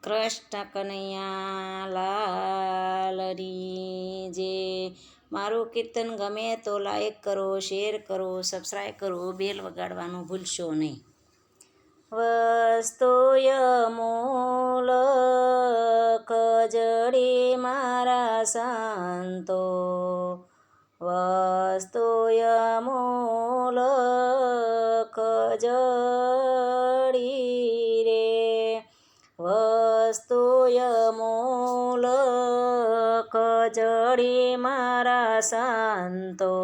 કૃષ્ણ કનૈયા લાલની જે મારું કીર્તન ગમે તો લાઈક કરો, શેર કરો, સબસ્ક્રાઈબ કરો, બેલ વગાડવાનું ભૂલશો નહીં. વસ્તુય મૂલક જડી મારા સંતો, વસ્તુય મૂલક જડી રે, વસ્તુય મૂલક જડી મારા સંતો,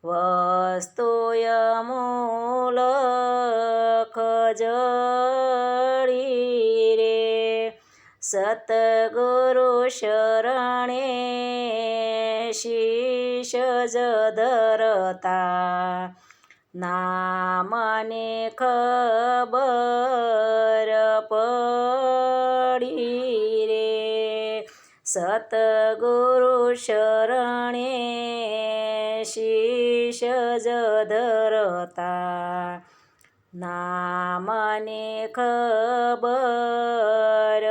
વસ્તુય મૂલક જડી રે, સતગુરુ શરણે શીશ જ ધરતા, નામને ખબર પડી રે, સતગુરુ શરણે શીશ જ ધરતા, નામને ખબર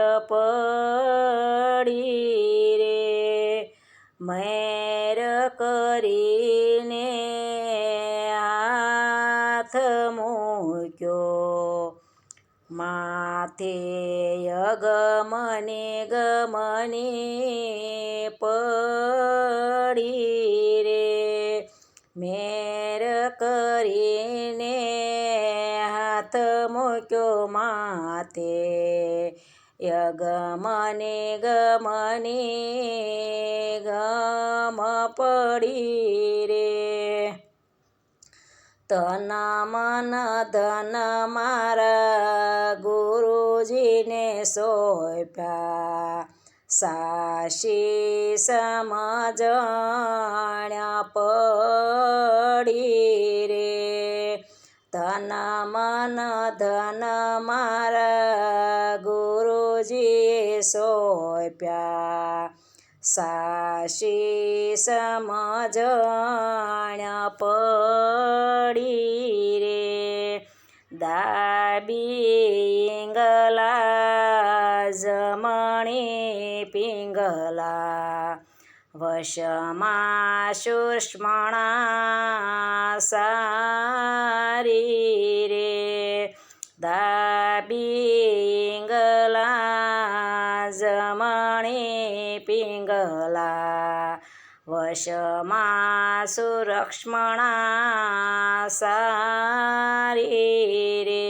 પડી રે, મેર કરીને હાથ મૂક્યો માથે, ગમને ગમને પડી રે, મેર કરીને હાથ મૂક્યો માથે, ગમને ગમને ગમ પડી રે, તન મન ધન મારા ગુરુજીને સોંપ્યા, સાચી સમજણ પડી રે, તન મન ધન મારા ગુરુજીએ સોંપ્યા, સાચી સમજણ પડી રે, ડાબી પિંગલા જમણી પિંગલા, વશમાં સુષ્મણા સારી રે, ડાબી પિંગલા જમણી પિંગલા, વશમાં સુલક્ષ્મણા સારી રે,